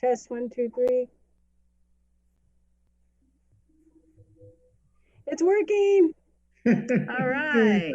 Test 1, 2, 3. It's working. All right.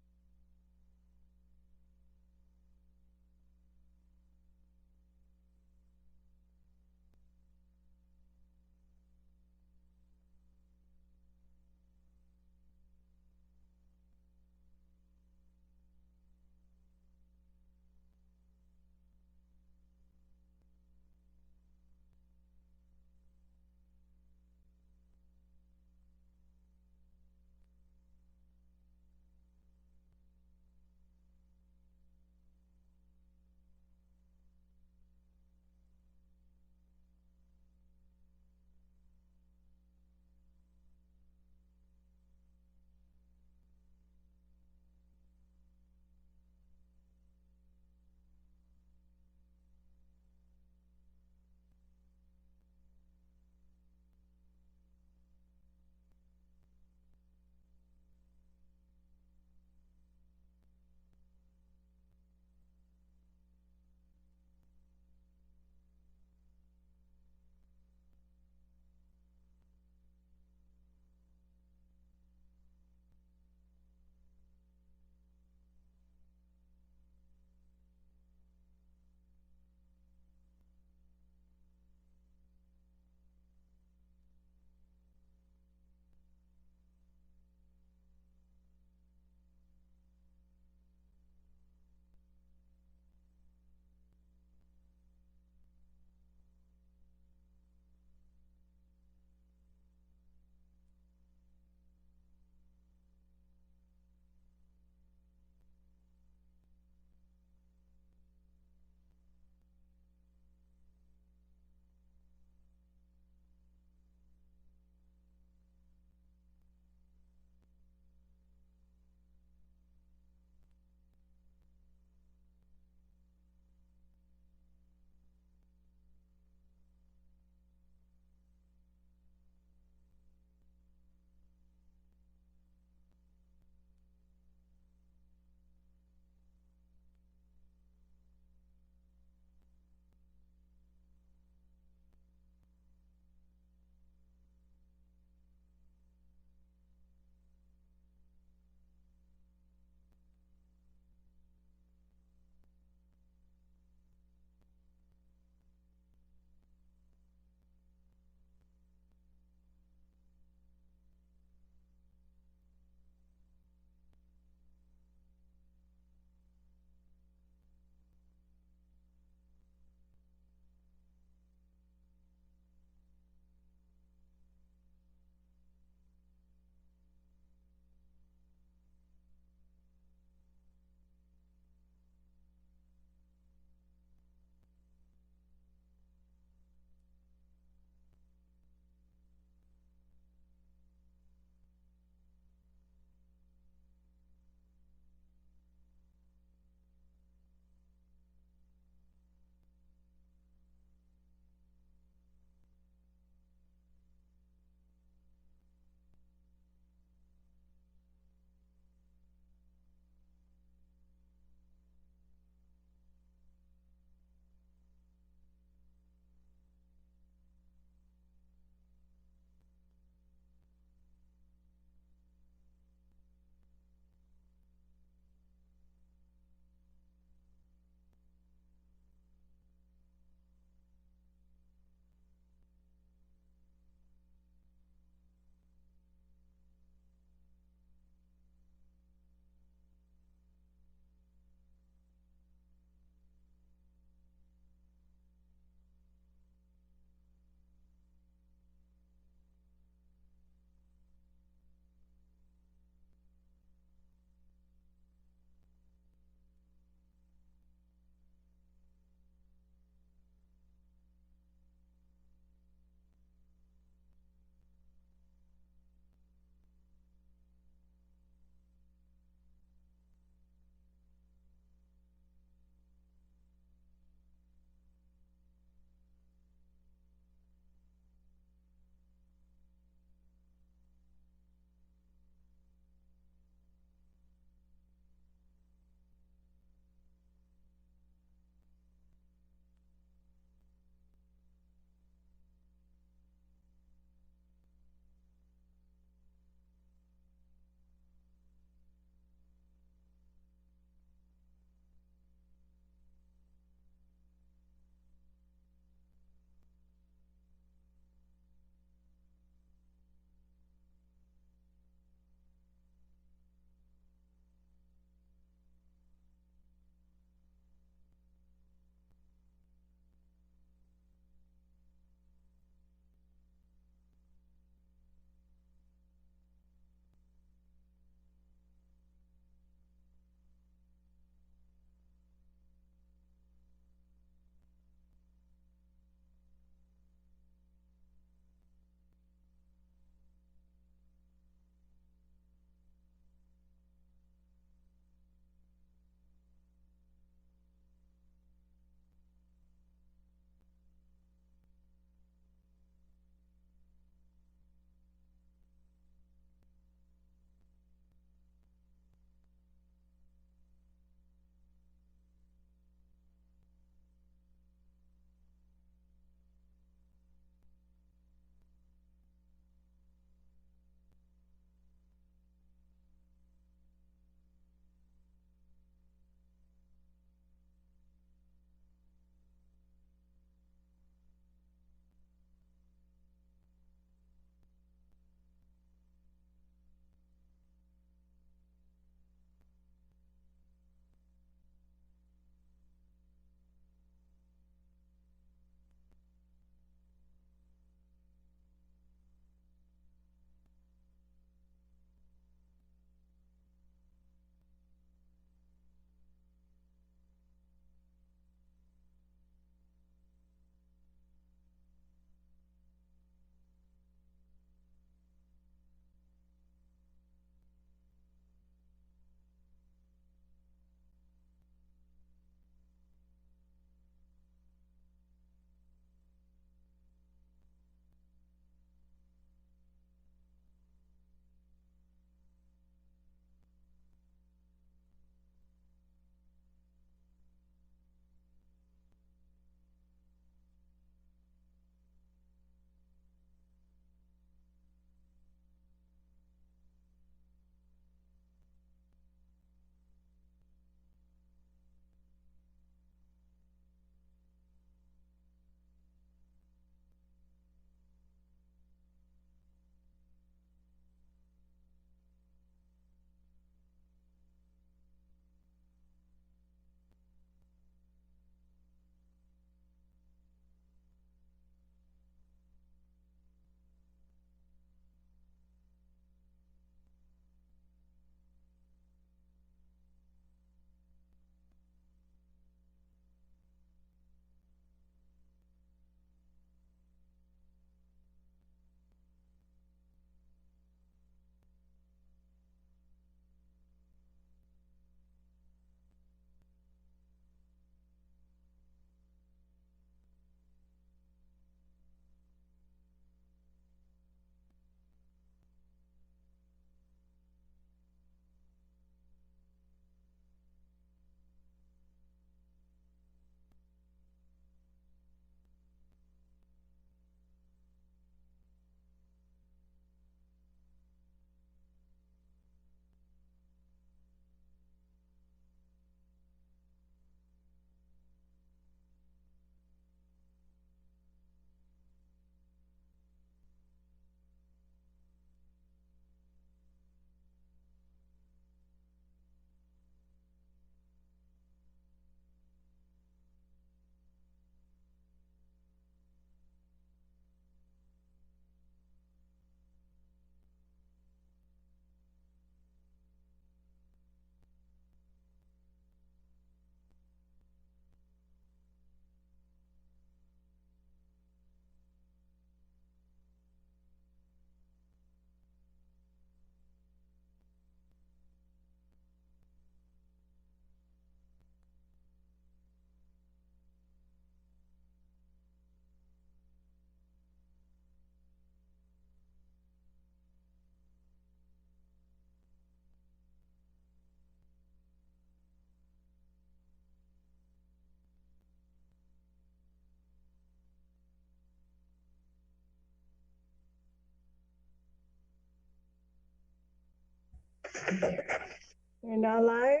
You're not live?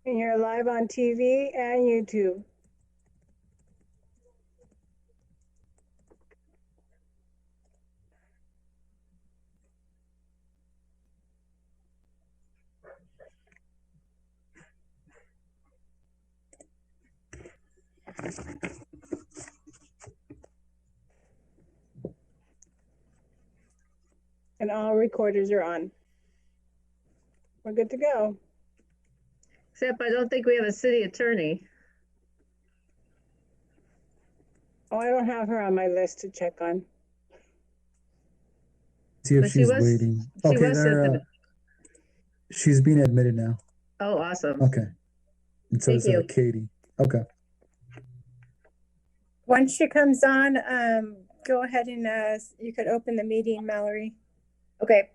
And you're live on TV and YouTube. And all recorders are on. We're good to go. Except I don't think we have a city attorney. Oh, I don't have her on my list to check on. See if But she she's was- waiting. she Okay, was there. at the- She's being admitted now. Oh, awesome. Okay. And so Thank is you. Katie. Okay. Once she comes on, go ahead and you could open the meeting, Mallory. Okay.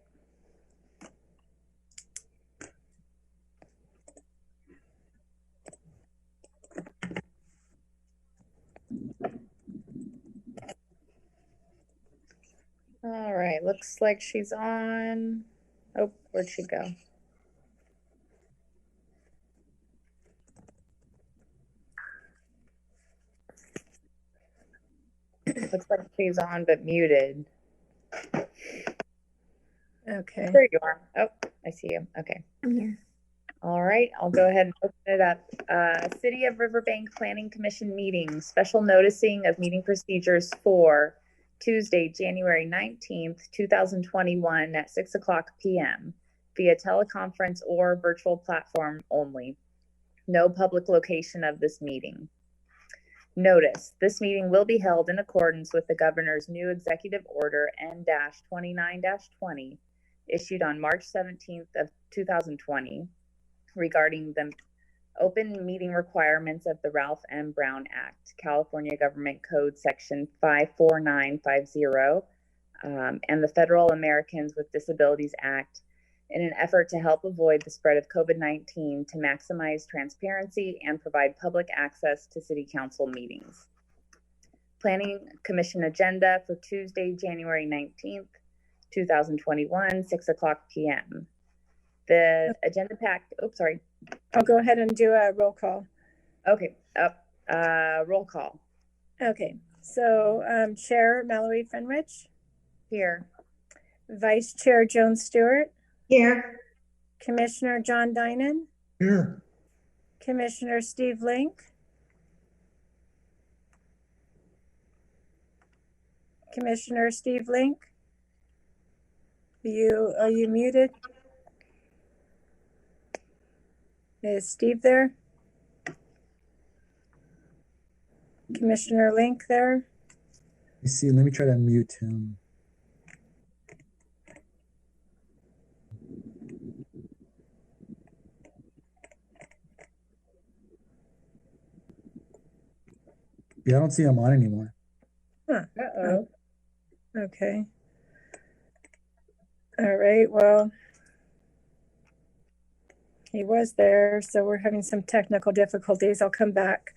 All right, looks like she's on. Oh, where'd she go? Looks like she's on but muted. Okay. There you are. Oh, I see you. Okay. I'm here. All right, I'll go ahead and open it up. City of Riverbank Planning Commission meeting, special noticing of meeting procedures for Tuesday, January 19th, 2021 at 6:00 p.m. via teleconference or virtual platform only. No public location of this meeting. Notice, this meeting will be held in accordance with the governor's new executive order N-29-20 issued on March 17th of 2020 regarding the open meeting requirements of the Ralph M. Brown Act, California Government Code Section 54950, and the Federal Americans with Disabilities Act in an effort to help avoid the spread of COVID-19 to maximize transparency and provide public access to City Council meetings. Planning Commission agenda for Tuesday, January 19th, 2021, 6:00 p.m. The agenda pack, oops, sorry. I'll go ahead and do a roll call. Okay, roll call. Okay, so Chair Mallory Fenrich, Here. Vice Chair Joan Stewart, Here. Commissioner John Dinan, Here. Commissioner Steve Link, Commissioner Steve Link, are you muted? Is Steve there? Commissioner Link there? You see, let me try to mute him. Yeah, I don't see him on anymore. Huh. Uh-oh. Okay. All right, well, he was there, so we're having some technical difficulties. I'll come back.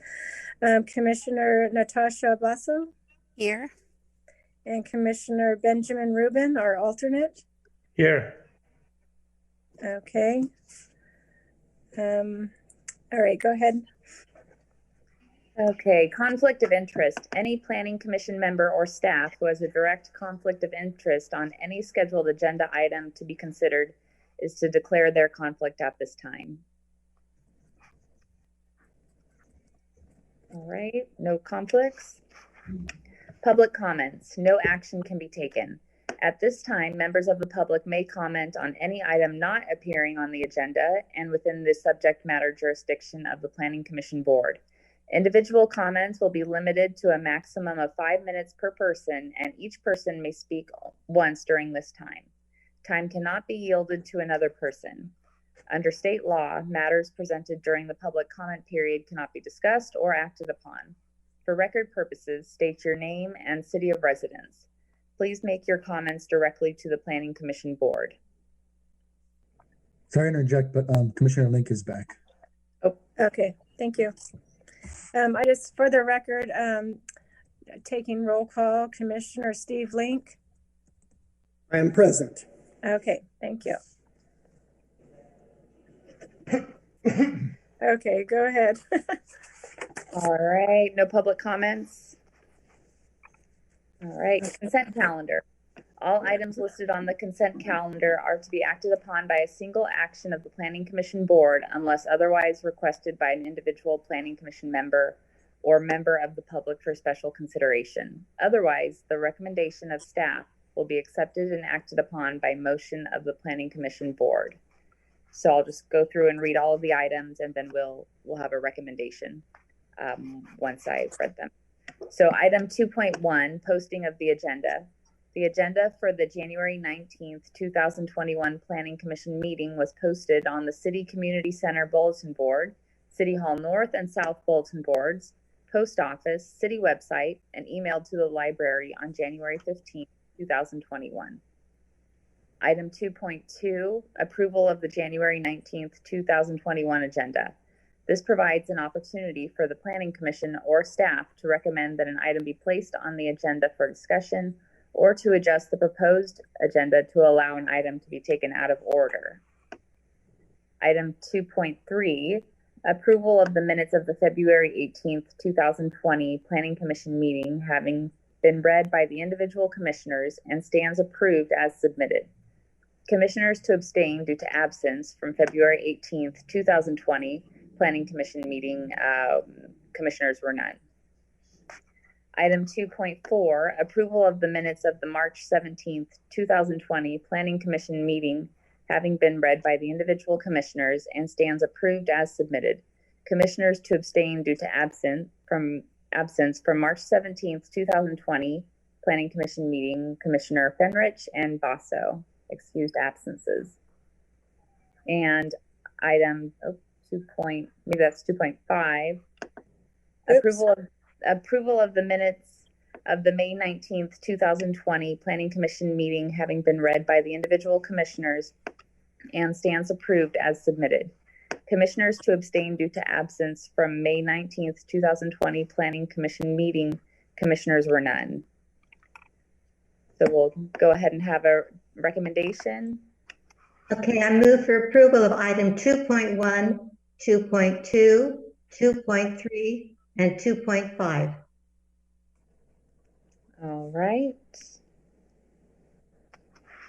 Commissioner Natasha Basso? Here. And Commissioner Benjamin Rubin, our alternate? Here. Okay. All right, go ahead. Okay, conflict of interest. Any planning commission member or staff who has a direct conflict of interest on any scheduled agenda item to be considered is to declare their conflict at this time. All right, no conflicts. Public comments. No action can be taken. At this time, members of the public may comment on any item not appearing on the agenda and within the subject matter jurisdiction of the Planning Commission Board. Individual comments will be limited to a maximum of 5 minutes per person, and each person may speak once during this time. Time cannot be yielded to another person. Under state law, matters presented during the public comment period cannot be discussed or acted upon. For record purposes, state your name and city of residence. Please make your comments directly to the Planning Commission Board. Sorry to interject, but Commissioner Link is back. Okay, thank you. I just, for the record, taking roll call, Commissioner Steve Link. I am present. Okay, thank you. Okay, go ahead. All right, no public comments. All right, consent calendar. All items listed on the consent calendar are to be acted upon by a single action of the Planning Commission Board unless otherwise requested by an individual Planning Commission member or member of the public for special consideration. Otherwise, the recommendation of staff will be accepted and acted upon by motion of the Planning Commission Board. So I'll just go through and read all of the items, and then we'll have a recommendation once I've read them. So item 2.1, posting of the agenda. The agenda for the January 19th, 2021 Planning Commission meeting was posted on the City Community Center Bulletin Board, City Hall North and South Bulletin Boards, Post Office, City website, and emailed to the library on January 15th, 2021. Item 2.2, approval of the January 19th, 2021 agenda. This provides an opportunity for the Planning Commission or staff to recommend that an item be placed on the agenda for discussion or to adjust the proposed agenda to allow an item to be taken out of order. Item 2.3, approval of the minutes of the February 18th, 2020 Planning Commission meeting having been read by the individual commissioners and stands approved as submitted. Commissioners to abstain due to absence from February 18th, 2020 Planning Commission meeting, commissioners were none. Item 2.4, approval of the minutes of the March 17th, 2020 Planning Commission meeting having been read by the individual commissioners and stands approved as submitted. Commissioners to abstain due to absence from March 17th, 2020 Planning Commission meeting, Commissioner Fenrich and Basso, excused absences. And item 2.5, approval of the minutes of the May 19th, 2020 Planning Commission meeting having been read by the individual commissioners and stands approved as submitted. Commissioners to abstain due to absence from May 19th, 2020 Planning Commission meeting, commissioners were none. So we'll go ahead and have a recommendation. Okay, I move for approval of item 2.1, 2.2, 2.3, and 2.5. All right.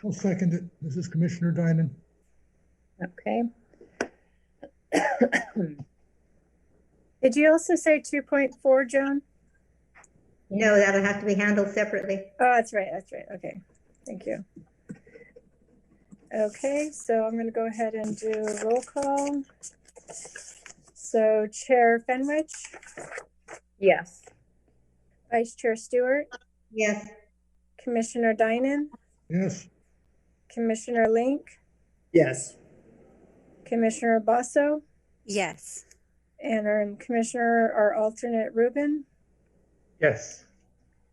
I'll second it. This is Commissioner Dinan. Okay. Did you also say 2.4, Joan? No, that'll have to be handled separately. Oh, that's right. Okay, thank you. Okay, so I'm going to go ahead and do roll call. So Chair Fenrich? Yes. Vice Chair Stewart? Yes. Commissioner Dinan? Yes. Commissioner Link? Yes. Commissioner Basso? Yes. And our alternate Rubin? Yes.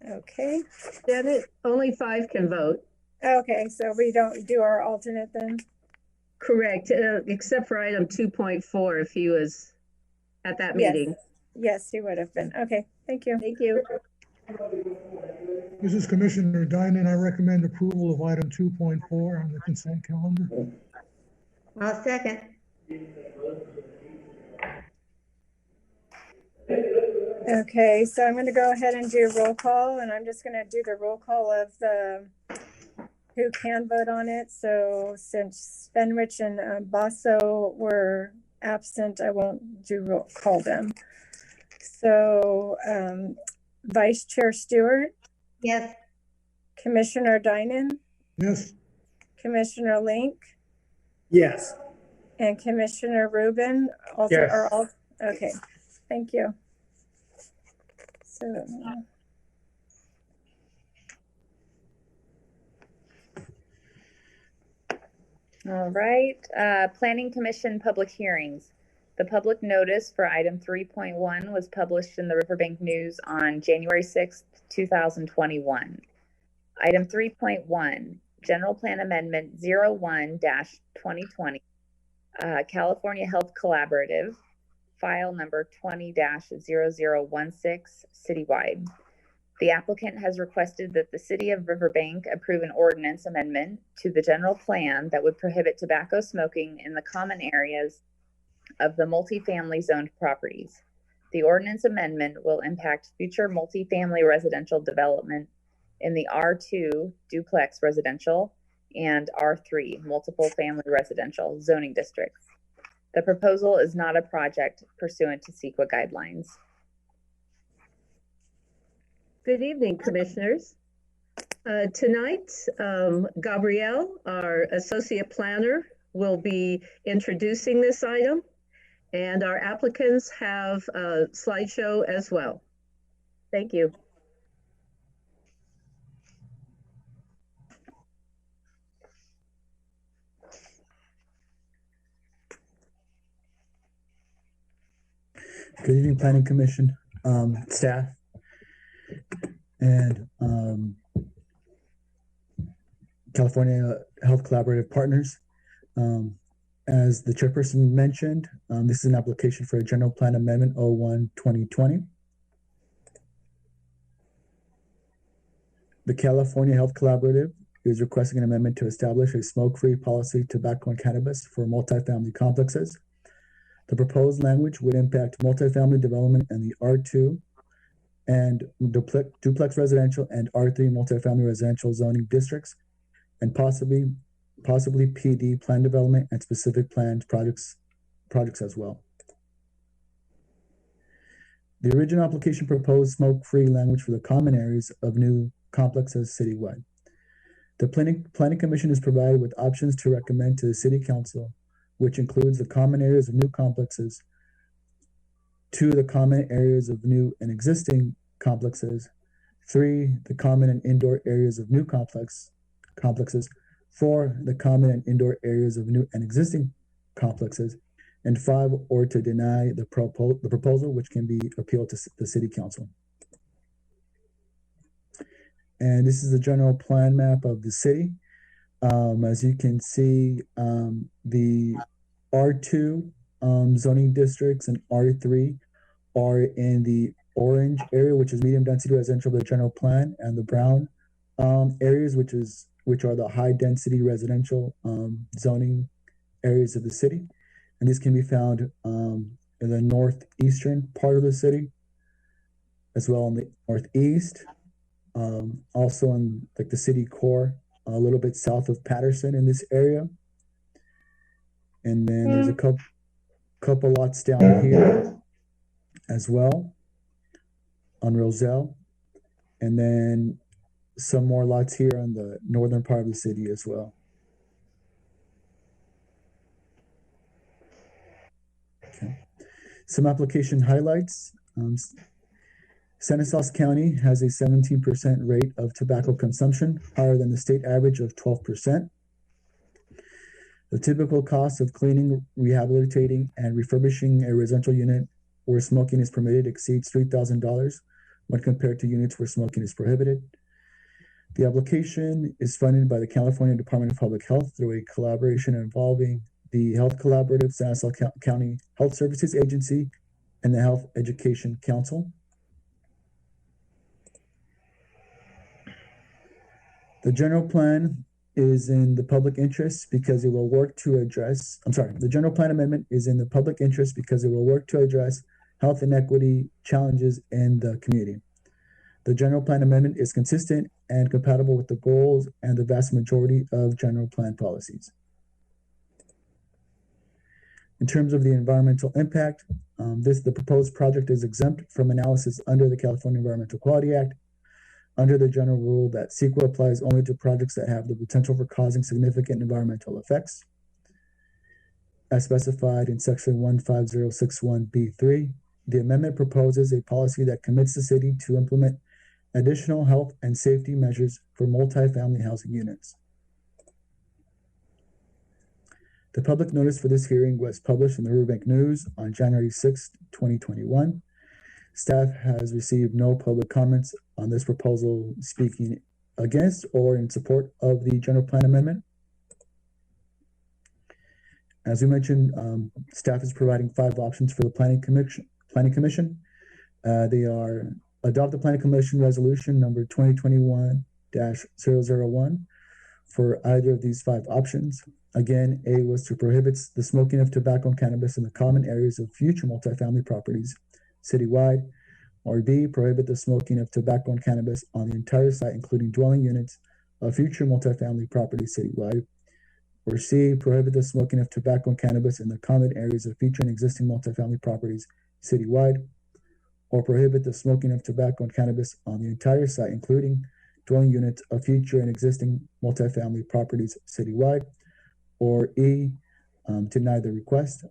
Okay. Janet, only 5 can vote. Okay, so we don't do our alternate then? Correct, except for item 2.4 if he was at that meeting. Yes, he would have been. Okay, thank you. Thank you. This is Commissioner Dinan. I recommend approval of item 2.4 on the consent calendar. I'll second. Okay, so I'm going to go ahead and do roll call, and I'm just going to do the roll call of the who can vote on it. So since Fenrich and Basso were absent, I won't do roll call them. So Vice Chair Stewart? Yes. Commissioner Dinan? Yes. Commissioner Link? Yes. And Commissioner Rubin? Yes. Okay, thank you. So All right, Planning Commission public hearings. The public notice for item 3.1 was published in the Riverbank News on January 6th, 2021. Item 3.1, General Plan Amendment 01-2020, California Health Collaborative, file number 20-0016 citywide. The applicant has requested that the City of Riverbank approve an ordinance amendment to the general plan that would prohibit tobacco smoking in the common areas of the multifamily zoned properties. The ordinance amendment will impact future multifamily residential development in the R2 duplex residential and R3 multiple family residential zoning districts. The proposal is not a project pursuant to CEQA guidelines. Good evening, Commissioners. Tonight, Gabrielle, our Associate Planner, will be introducing this item, and our applicants have a slideshow as well. Thank you. Good evening, Planning Commission, staff, and California Health Collaborative Partners. As the chairperson mentioned, this is an application for a general plan amendment 01-2020. The California Health Collaborative is requesting an amendment to establish a smoke-free policy, tobacco and cannabis for multifamily complexes. The proposed language would impact multifamily development in the R2 and duplex residential and R3 multifamily residential zoning districts, and possibly PD plan development and specific planned projects as well. The original application proposed smoke-free language for the common areas of new complexes citywide. The Planning Commission is provided with options to recommend to the City Council, which includes the common areas of new complexes, two, the common areas of new and existing complexes, three, the common and indoor areas of new complexes, four, the common and indoor areas of new and existing complexes, and five, or to deny the proposal, which can be appealed to the City Council. And this is the general plan map of the city. As you can see, the R2 zoning districts and R3 are in the orange area, which is medium density residential of the general plan, and the brown areas, which are the high density residential zoning areas of the city. And this can be found in the northeastern part of the city, as well in the northeast, also in like the city core, a little bit south of Patterson in this area. And then there's a couple lots down here as well on Roselle. And then some more lots here on the northern part of the city as well. Okay. Some application highlights. Stanislaus County has a 17% rate of tobacco consumption, higher than the state average of 12%. The typical cost of cleaning, rehabilitating, and refurbishing a residential unit where smoking is permitted exceeds $3,000 when compared to units where smoking is prohibited. The application is funded by the California Department of Public Health through a collaboration involving the Health Collaborative, Stanislaus County Health Services Agency, and the Health Education Council. The general plan is in the public interest because it will work to address, the general plan amendment is in the public interest because it will work to address health inequity challenges in the community. The general plan amendment is consistent and compatible with the goals and the vast majority of general plan policies. In terms of the environmental impact, the proposed project is exempt from analysis under the California Environmental Quality Act, under the general rule that CEQA applies only to projects that have the potential for causing significant environmental effects. As specified in section 15061B3, the amendment proposes a policy that commits the city to implement additional health and safety measures for multifamily housing units. The public notice for this hearing was published in the Riverbank News on January 6, 2021. Staff has received no public comments on this proposal speaking against or in support of the general plan amendment. As we mentioned, staff is providing 5 options for the Planning Commission. They are adopt the Planning Commission resolution number 2021-001 for either of these 5 options. Again, A was to prohibit the smoking of tobacco and cannabis in the common areas of future multifamily properties citywide, or B, prohibit the smoking of tobacco and cannabis on the entire site, including dwelling units of future multifamily properties citywide, or C, prohibit the smoking of tobacco and cannabis in the common areas of future and existing multifamily properties citywide, or prohibit the smoking of tobacco and cannabis on the entire site, including dwelling units of future and existing multifamily properties citywide, or E, deny the request.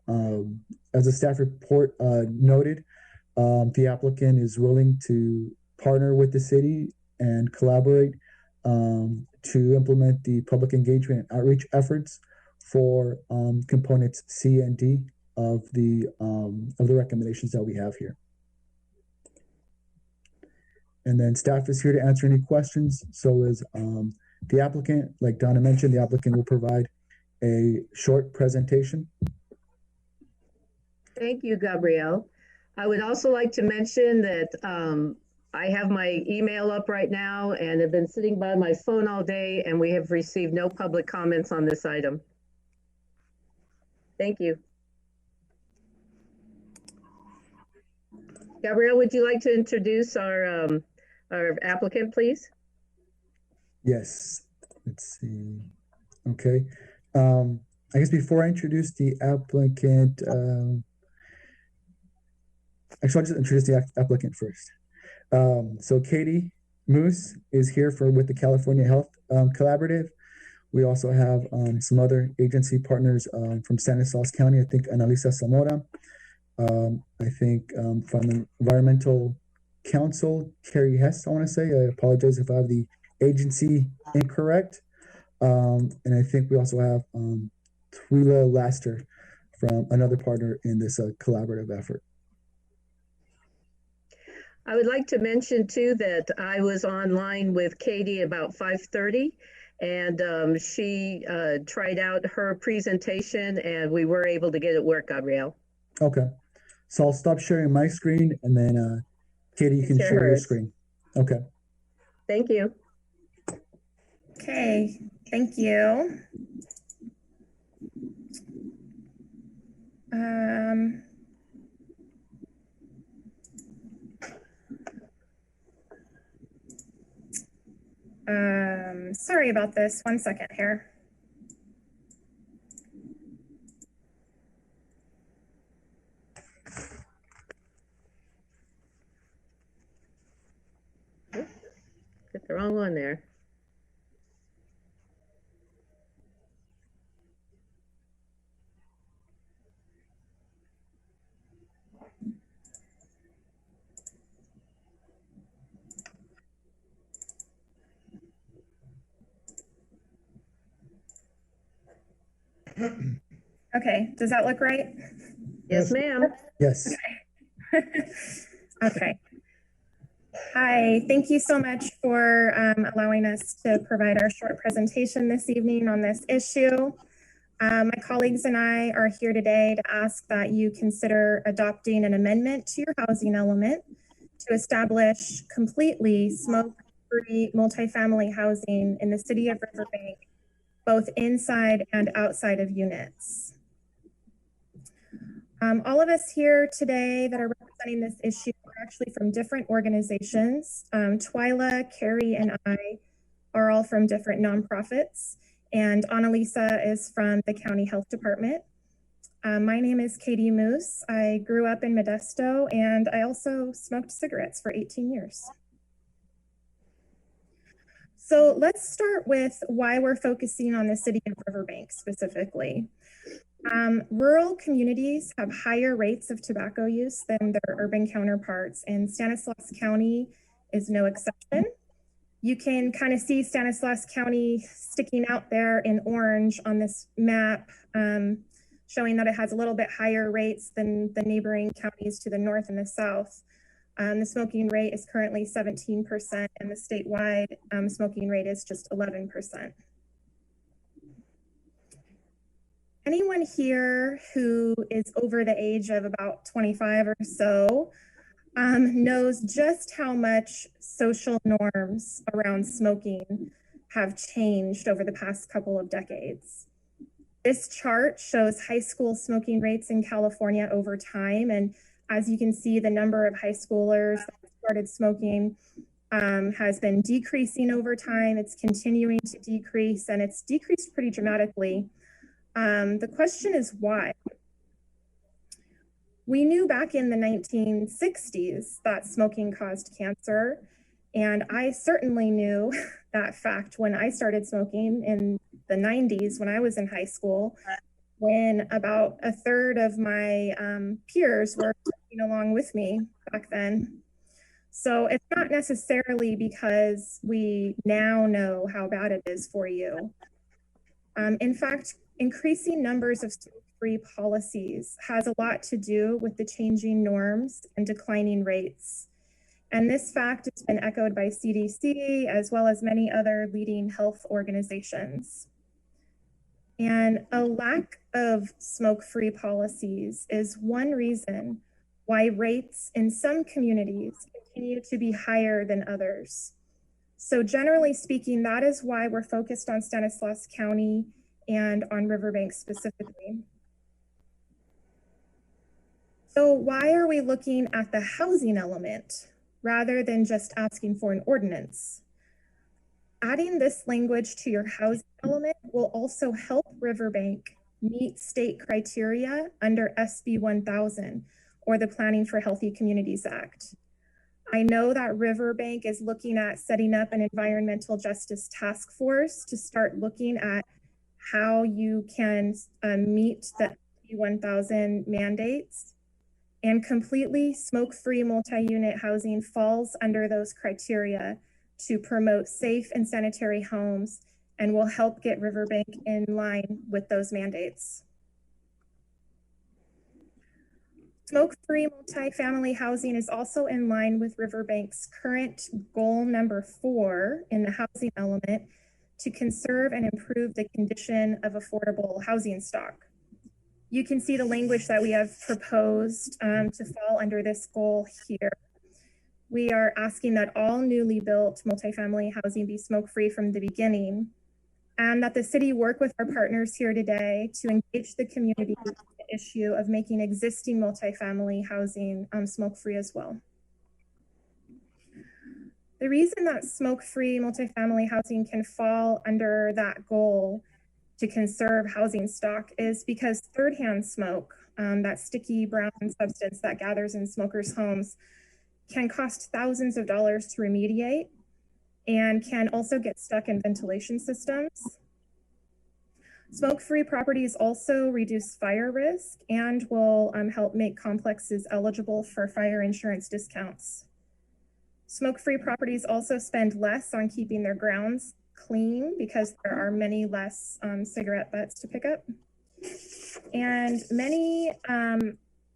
As the staff report noted, the applicant is willing to partner with the city and collaborate to implement the public engagement and outreach efforts for components C and D of the recommendations that we have here. And then staff is here to answer any questions. So is the applicant. Like Donna mentioned, the applicant will provide a short presentation. Thank you, Gabrielle. I would also like to mention that I have my email up right now and have been sitting by my phone all day, and we have received no public comments on this item. Thank you. Gabrielle, would you like to introduce our applicant, please? Yes. Let's see. Okay. I guess before I introduce the applicant, actually, I'll just introduce the applicant first. So Katie Moose is here with the California Health Collaborative. We also have some other agency partners from Stanislaus County. I think Analisa Zamora. I think from the Environmental Council, Carrie Hess, I want to say. I apologize if I have the agency incorrect. And I think we also have Twila Laster from another partner in this collaborative effort. I would like to mention too that I was online with Katie about 5:30, and she tried out her presentation, and we were able to get it work, Gabrielle. Okay, so I'll stop sharing my screen, and then Katie, you can share your screen. Okay. Thank you. Okay, thank you. Sorry about this. 1 second here. Got the wrong one there. Okay, does that look right? Yes, ma'am. Yes. Okay. Hi, thank you so much for allowing us to provide our short presentation this evening on this issue. My colleagues and I are here today to ask that you consider adopting an amendment to your housing element to establish completely smoke-free multifamily housing in the city of Riverbank, both inside and outside of units. All of us here today that are representing this issue are actually from different organizations. Twyla, Carrie, and I are all from different nonprofits, and Annalisa is from the County Health Department. My name is Katie Moose. I grew up in Modesto, and I also smoked cigarettes for 18 years. So let's start with why we're focusing on the city of Riverbank specifically. Rural communities have higher rates of tobacco use than their urban counterparts, and Stanislaus County is no exception. You can kind of see Stanislaus County sticking out there in orange on this map, showing that it has a little bit higher rates than the neighboring counties to the north and the south. The smoking rate is currently 17%, and the statewide smoking rate is just 11%. anyone here who is over the age of about 25 or so knows just how much social norms around smoking have changed over the past couple of decades. This chart shows high school smoking rates in California over time. And as you can see, the number of high schoolers that started smoking has been decreasing over time. It's continuing to decrease, and it's decreased pretty dramatically. The question is why? We knew back in the 1960s that smoking caused cancer, and I certainly knew that fact when I started smoking in the 90s when I was in high school, when about a third of my peers were smoking along with me back then. So it's not necessarily because we now know how bad it is for you. In fact, increasing numbers of smoke-free policies has a lot to do with the changing norms and declining rates. And this fact has been echoed by CDC as well as many other leading health organizations. And a lack of smoke-free policies is one reason why rates in some communities continue to be higher than others. So generally speaking, that is why we're focused on Stanislaus County and on Riverbank specifically. So why are we looking at the housing element rather than just asking for an ordinance? Adding this language to your housing element will also help Riverbank meet state criteria under SB 1000 or the Planning for Healthy Communities Act. I know that Riverbank is looking at setting up an environmental justice task force to start looking at how you can meet the SB 1000 mandates, and completely smoke-free multi-unit housing falls under those criteria to promote safe and sanitary homes and will help get Riverbank in line with those mandates. Smoke-free multifamily housing is also in line with Riverbank's current goal number 4 in the housing element to conserve and improve the condition of affordable housing stock. You can see the language that we have proposed to fall under this goal here. We are asking that all newly built multifamily housing be smoke-free from the beginning, and that the city work with our partners here today to engage the community with the issue of making existing multifamily housing smoke-free as well. The reason that smoke-free multifamily housing can fall under that goal to conserve housing stock is because third-hand smoke, that sticky brown substance that gathers in smokers' homes, can cost thousands of dollars to remediate and can also get stuck in ventilation systems. Smoke-free properties also reduce fire risk and will help make complexes eligible for fire insurance discounts. Smoke-free properties also spend less on keeping their grounds clean because there are many less cigarette butts to pick up. And many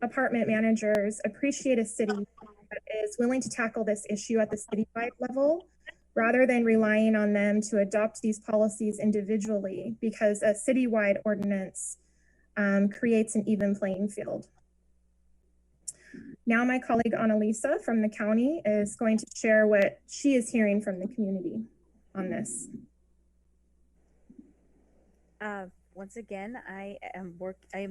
apartment managers appreciate a city that is willing to tackle this issue at the citywide level rather than relying on them to adopt these policies individually, because a citywide ordinance creates an even playing field. Now my colleague Annalisa from the county is going to share what she is hearing from the community on this. Once again, I am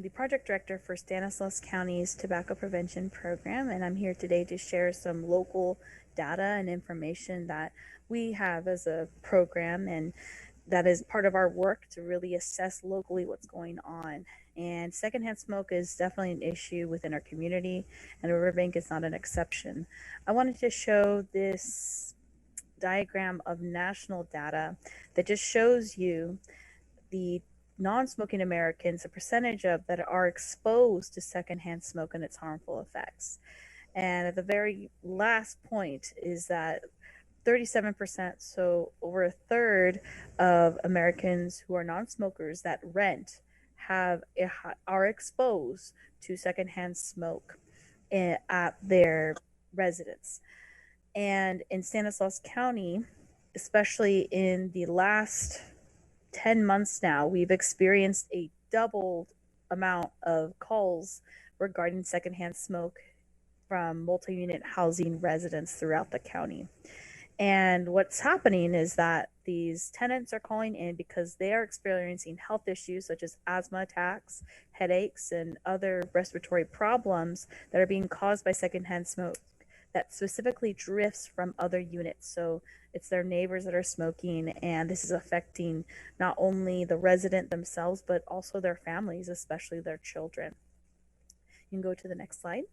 the project director for Stanislaus County's Tobacco Prevention Program, and I'm here today to share some local data and information that we have as a program, and that is part of our work to really assess locally what's going on. And secondhand smoke is definitely an issue within our community, and Riverbank is not an exception. I wanted to show this diagram of national data that just shows you the non-smoking Americans, the percentage of that are exposed to secondhand smoke and its harmful effects. And at the very last point is that 37%, so over a third of Americans who are non-smokers that rent are exposed to secondhand smoke at their residence. And in Stanislaus County, especially in the last 10 months now, we've experienced a doubled amount of calls regarding secondhand smoke from multi-unit housing residents throughout the county. And what's happening is that these tenants are calling in because they are experiencing health issues such as asthma attacks, headaches, and other respiratory problems that are being caused by secondhand smoke that specifically drifts from other units. So it's their neighbors that are smoking, and this is affecting not only the resident themselves, but also their families, especially their children. You can go to the next slide.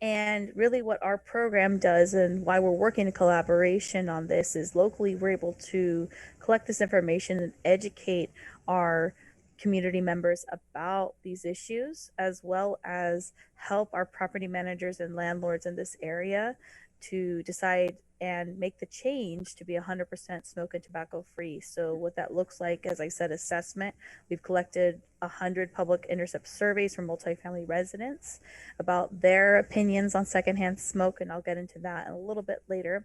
And really, what our program does and why we're working in collaboration on this is locally we're able to collect this information and educate our community members about these issues, as well as help our property managers and landlords in this area to decide and make the change to be 100% smoke and tobacco free. So what that looks like, as I said, assessment. We've collected 100 public intercept surveys from multifamily residents about their opinions on secondhand smoke, and I'll get into that a little bit later.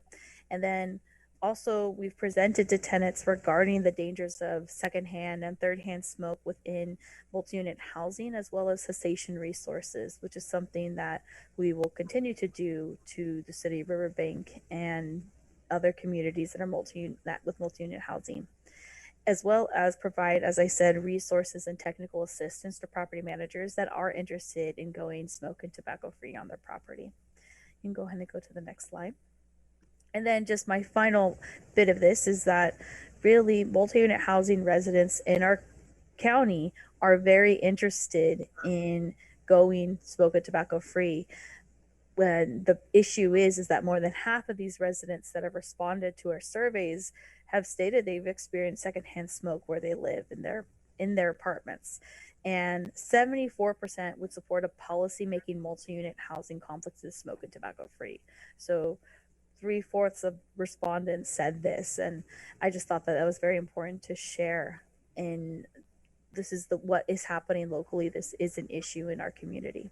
And then also, we've presented to tenants regarding the dangers of secondhand and thirdhand smoke within multi-unit housing, as well as cessation resources, which is something that we will continue to do to the city of Riverbank and other communities that are multi-unit housing, as well as provide, as I said, resources and technical assistance to property managers that are interested in going smoke and tobacco free on their property. You can go ahead and go to the next slide. And then just my final bit of this is that really multi-unit housing residents in our county are very interested in going smoke and tobacco free. When the issue is that more than half of these residents that have responded to our surveys have stated they've experienced secondhand smoke where they live in their apartments. And 74% would support a policy making multi-unit housing complexes smoke and tobacco free. So 3/4 of respondents said this, and I just thought that was very important to share. And this is what is happening locally. This is an issue in our community,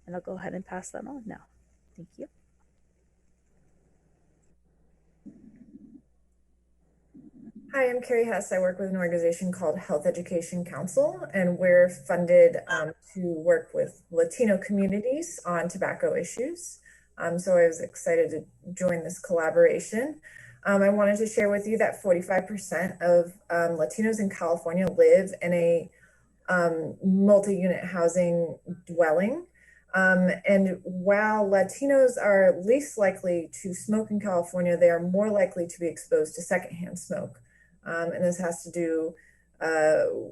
and I'll go ahead and pass that on now. Thank you. Hi, I'm Carrie Hess. I work with an organization called Health Education Council, and we're funded to work with Latino communities on tobacco issues. So I was excited to join this collaboration. I wanted to share with you that 45% of Latinos in California live in a multi-unit housing dwelling. And while Latinos are least likely to smoke in California, they are more likely to be exposed to secondhand smoke. And this has to do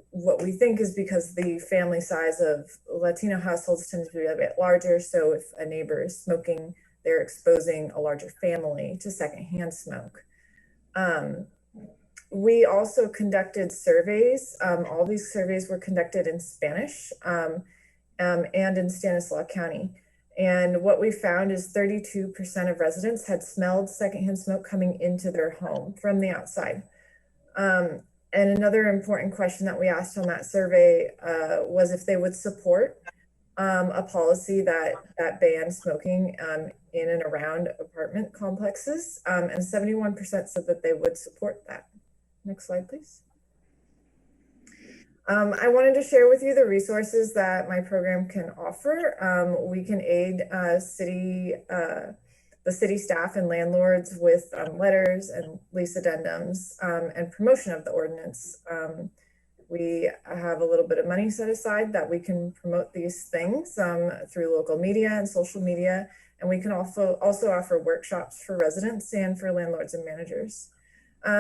what we think is because the family size of Latino households tends to be a bit larger. So if a neighbor is smoking, they're exposing a larger family to secondhand smoke. We also conducted surveys. All these surveys were conducted in Spanish and in Stanislaus County. And what we found is 32% of residents had smelled secondhand smoke coming into their home from the outside. And another important question that we asked on that survey was if they would support a policy that bans smoking in and around apartment complexes. And 71% said that they would support that. Next slide, please. I wanted to share with you the resources that my program can offer. We can aid the city staff and landlords with letters and lease addendums and promotion of the ordinance. We have a little bit of money set aside that we can promote these things through local media and social media. And we can also offer workshops for residents and for landlords and managers.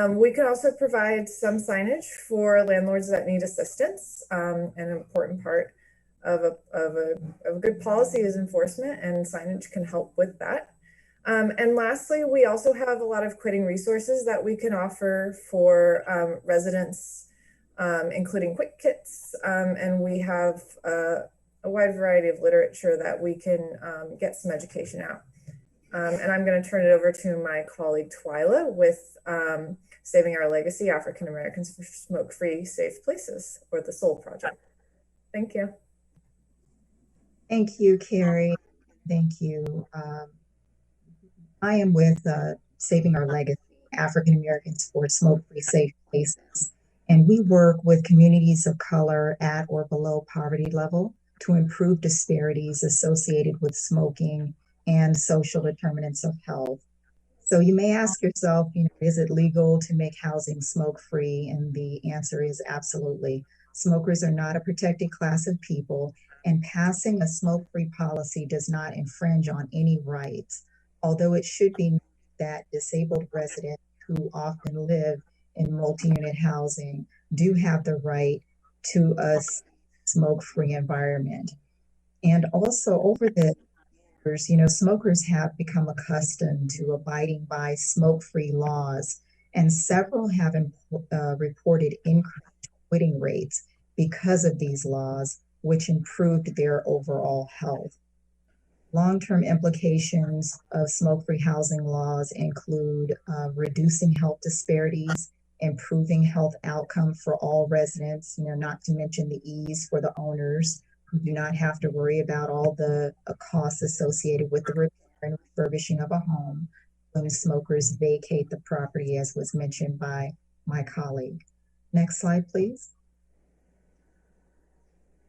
We can also provide some signage for landlords that need assistance. An important part of a good policy is enforcement, and signage can help with that. And lastly, we also have a lot of quitting resources that we can offer for residents, including quick kits. And we have a wide variety of literature that we can get some education out. And I'm going to turn it over to my colleague Twyla with Saving Our Legacy, African Americans for Smoke-Free Safe Places, or the SOUL Project. Thank you. Thank you, Carrie. Thank you. I am with Saving Our Legacy, African Americans for Smoke-Free Safe Places. And we work with communities of color at or below poverty level to improve disparities associated with smoking and social determinants of health. So you may ask yourself, is it legal to make housing smoke-free? And the answer is absolutely. Smokers are not a protected class of people, and passing a smoke-free policy does not infringe on any rights, although it should be noted that disabled residents who often live in multi-unit housing do have the right to a smoke-free environment. And also over the smokers have become accustomed to abiding by smoke-free laws, and several have reported increased quitting rates because of these laws, which improved their overall health. Long-term implications of smoke-free housing laws include reducing health disparities, improving health outcome for all residents, not to mention the ease for the owners who do not have to worry about all the costs associated with the repair and refurbishing of a home when smokers vacate the property, as was mentioned by my colleague. Next slide, please.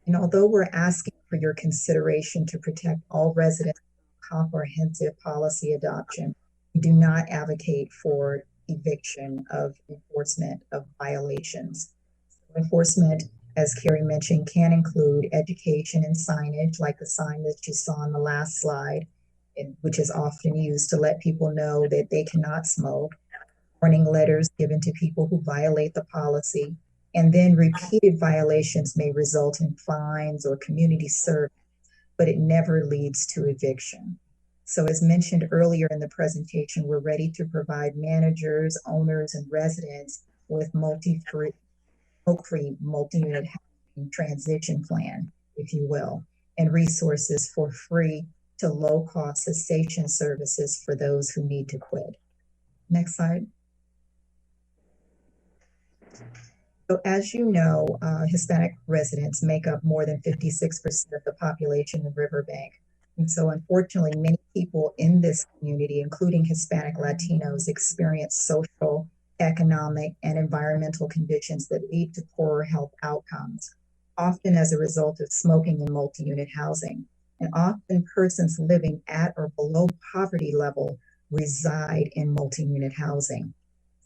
And although we're asking for your consideration to protect all residents from comprehensive policy adoption, we do not advocate for eviction of enforcement of violations. Enforcement, as Carrie mentioned, can include education and signage, like the sign that you saw on the last slide, which is often used to let people know that they cannot smoke, warning letters given to people who violate the policy, and then repeated violations may result in fines or community service, but it never leads to eviction. So as mentioned earlier in the presentation, we're ready to provide managers, owners, and residents with smoke-free multi-unit housing transition plan, if you will, and resources for free to low-cost cessation services for those who need to quit. Next slide. So as you know, Hispanic residents make up more than 56% of the population of Riverbank. And so unfortunately, many people in this community, including Hispanic Latinos, experience social, economic, and environmental conditions that lead to poorer health outcomes, often as a result of smoking in multi-unit housing. And often persons living at or below poverty level reside in multi-unit housing.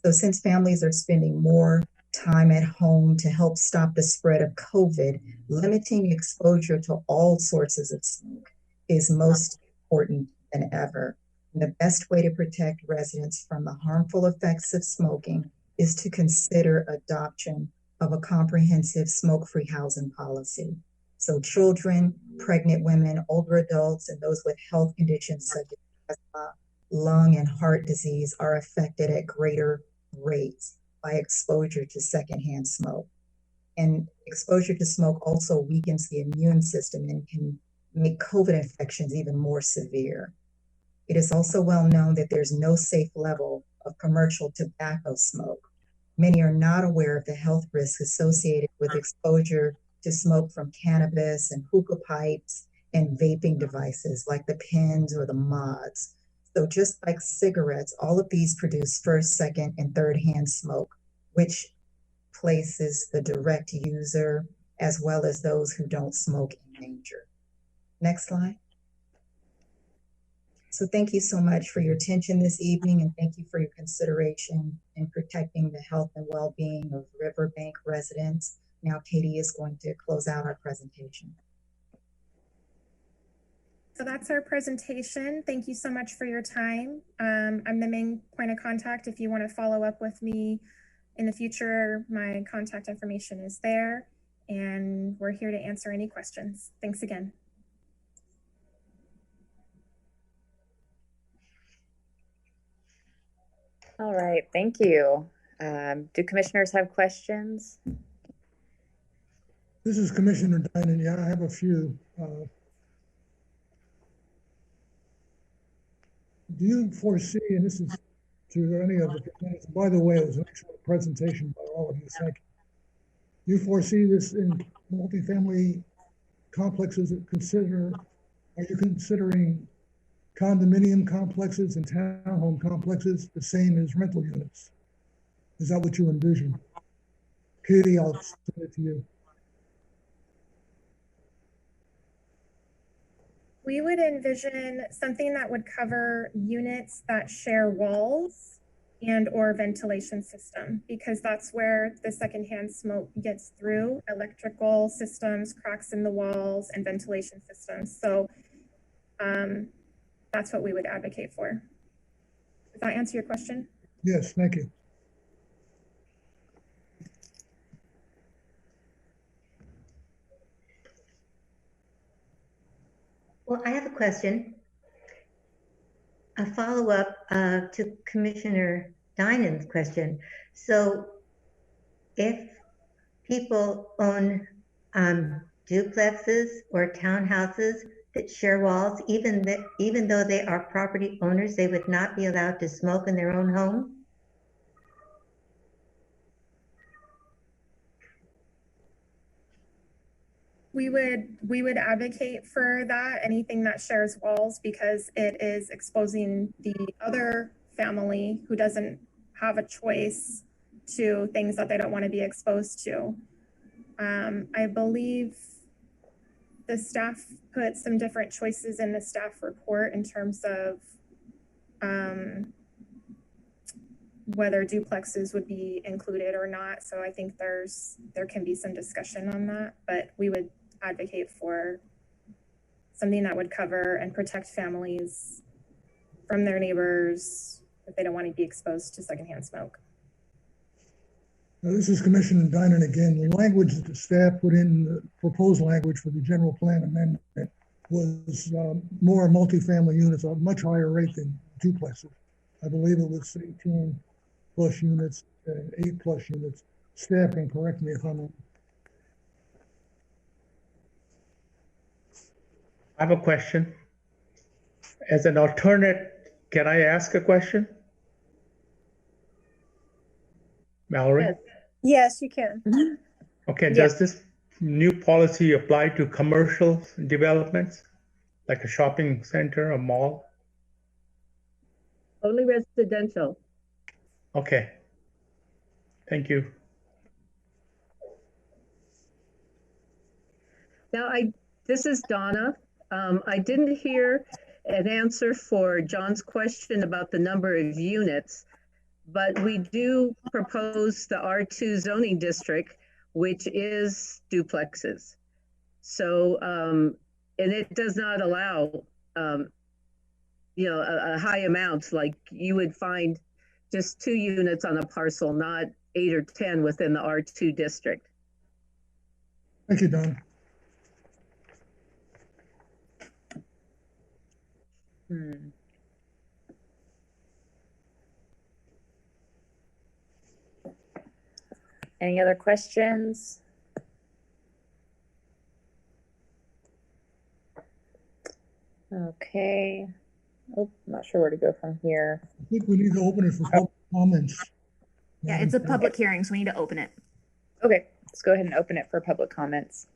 So since families are spending more time at home to help stop the spread of COVID, limiting exposure to all sources of smoke is most important than ever. And the best way to protect residents from the harmful effects of smoking is to consider adoption of a comprehensive smoke-free housing policy. So children, pregnant women, older adults, and those with health conditions such as asthma, lung and heart disease are affected at greater rates by exposure to secondhand smoke. And exposure to smoke also weakens the immune system and can make COVID infections even more severe. It is also well known that there's no safe level of commercial tobacco smoke. Many are not aware of the health risks associated with exposure to smoke from cannabis and hookah pipes and vaping devices like the pens or the mods. So just like cigarettes, all of these produce first, second, and third hand smoke, which places the direct user as well as those who don't smoke in danger. Next slide. So thank you so much for your attention this evening, and thank you for your consideration in protecting the health and well-being of Riverbank residents. Now Katie is going to close out our presentation. So that's our presentation. Thank you so much for your time. I'm the main point of contact. If you want to follow up with me in the future, my contact information is there, and we're here to answer any questions. Thanks again. All right, thank you. Do commissioners have questions? This is Commissioner Dinan. Yeah, I have a few. Do you foresee, and this is to any of the presenters, by the way, it was an excellent presentation by all of you, thank you. Do you foresee this in multifamily complexes that are you considering condominium complexes and townhome complexes the same as rental units? Is that what you envision? Katie, I'll send it to you. We would envision something that would cover units that share walls and or ventilation system, because that's where the secondhand smoke gets through: electrical systems, cracks in the walls, and ventilation systems. So that's what we would advocate for. Does that answer your question? Yes, thank you. Well, I have a question. A follow-up to Commissioner Dinan's question. So if people own duplexes or townhouses that share walls, even though they are property owners, they would not be allowed to smoke in their own home? We would advocate for that, anything that shares walls, because it is exposing the other family who doesn't have a choice to things that they don't want to be exposed to. I believe the staff put some different choices in the staff report in terms of whether duplexes would be included or not. So I think there can be some discussion on that, but we would advocate for something that would cover and protect families from their neighbors if they don't want to be exposed to secondhand smoke. Now, this is Commissioner Dinan again. The language that the staff put in, the proposed language for the general plan amendment, was more multifamily units, a much higher rate than duplexes. I believe it was 18 plus units, 8 plus units. Staff can correct me if I'm wrong. I have a question. As an alternate, can I ask a question? Mallory? Yes. Yes, you can. Okay, Yeah. does this new policy apply to commercial developments, like a shopping center, a mall? Only residential. Okay. Thank you. Now, this is Donna. I didn't hear an answer for John's question about the number of units, but we do propose the R2 zoning district, which is duplexes. So, and it does not allow, a high amount, like you would find just 2 units on a parcel, not 8 or 10 within the R2 district. Thank you, Don. Any other questions? Okay. Oh, I'm not sure where to go from here. I think we need to open it for public comments. Yeah, it's a public hearing, so we need to open it. Okay, let's go ahead and open it for public comments.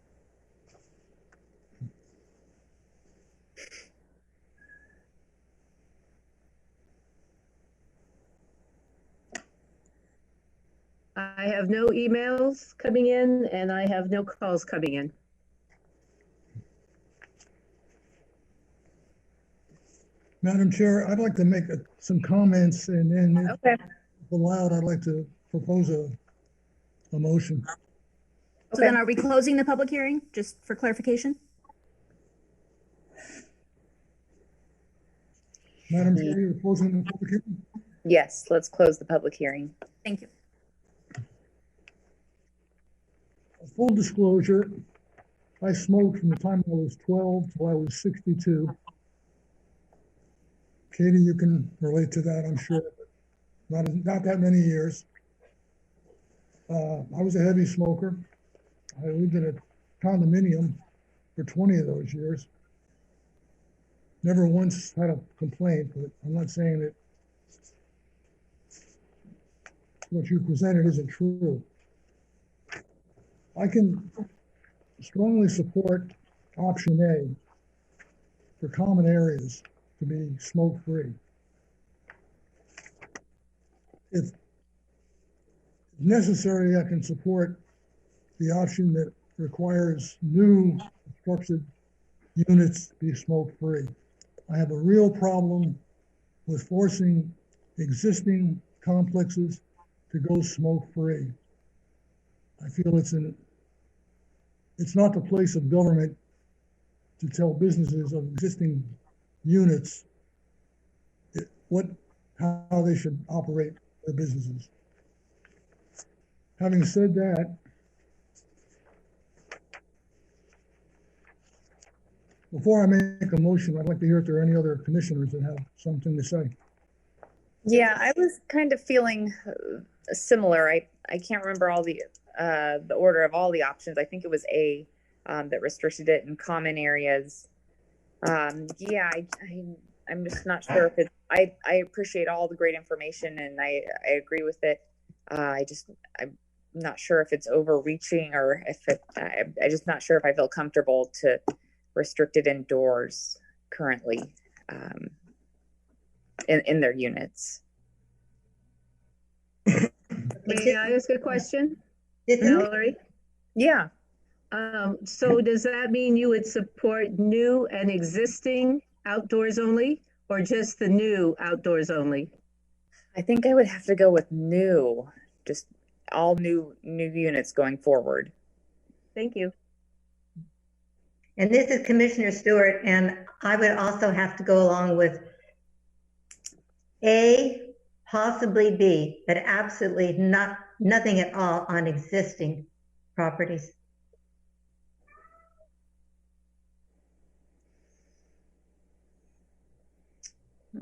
I have no emails coming in and I have no calls coming in. Madam Chair, I'd like to make some comments, and then Okay. if allowed, I'd like to propose a motion. So then are we closing the public hearing, just for clarification? Madam Chair, you're closing the public hearing? Yes, let's close the public hearing. Thank you. Full disclosure, I smoked from the time I was 12 till I was 62. Katie, you can relate to that, I'm sure. Not that many years. I was a heavy smoker. I lived in a condominium for 20 of those years. Never once had a complaint, but I'm not saying that what you presented isn't true. I can strongly support option A for common areas to be smoke-free. If necessary, I can support the option that requires new constructed units to be smoke-free. I have a real problem with forcing existing complexes to go smoke-free. I feel it's not the place of government to tell businesses of existing units how they should operate their businesses. Having said that, before I make a motion, I'd like to hear if there are any other commissioners that have something to say. Yeah, I was kind of feeling similar. I can't remember all the order of all the options. I think it was A that restricted it in common areas. Yeah, I'm just not sure if it's. I appreciate all the great information and I agree with it. I'm not sure if it's overreaching or if I'm just not sure if I feel comfortable to restrict it indoors currently in their units. May I ask a question, Mallory? Yeah. So does that mean you would support new and existing outdoors only, or just the new outdoors only? I think I would have to go with new, just all new units going forward. Thank you. And this is Commissioner Stewart, and I would also have to go along with A, possibly B, but absolutely nothing at all on existing properties.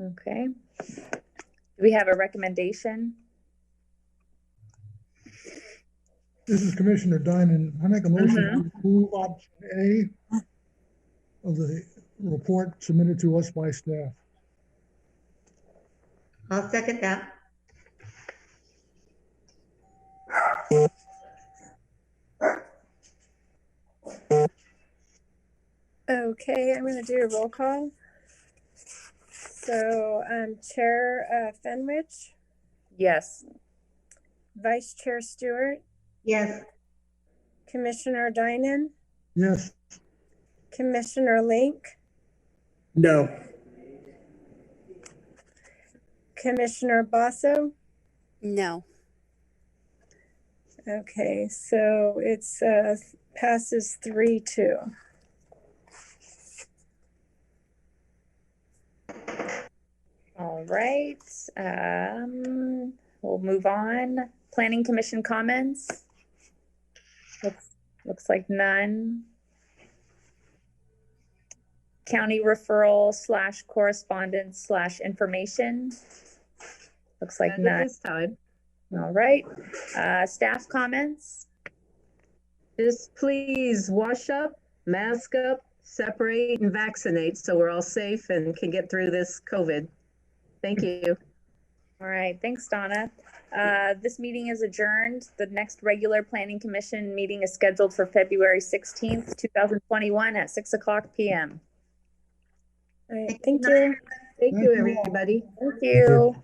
Okay. Do we have a recommendation? This is Commissioner Dinan. I make a motion to approve option A of the report submitted to us by staff. I'll second that. Okay, I'm going to do a roll call. So, Chair Fenwich? Yes. Vice Chair Stewart? Yes. Commissioner Dinan? Yes. Commissioner Link? No. Commissioner Basso? No. Okay, so it's passes 3-2. All right. We'll move on. Planning Commission comments. Looks like none. County referral / correspondence / information. Looks like none. This time. All right. Staff comments. Just please wash up, mask up, separate, and vaccinate so we're all safe and can get through this COVID. Thank you. All right. Thanks, Donna. This meeting is adjourned. The next regular Planning Commission meeting is scheduled for February 16th, 2021 at 6:00 p.m. All right. Thank you. Thank you, everybody. Thank you.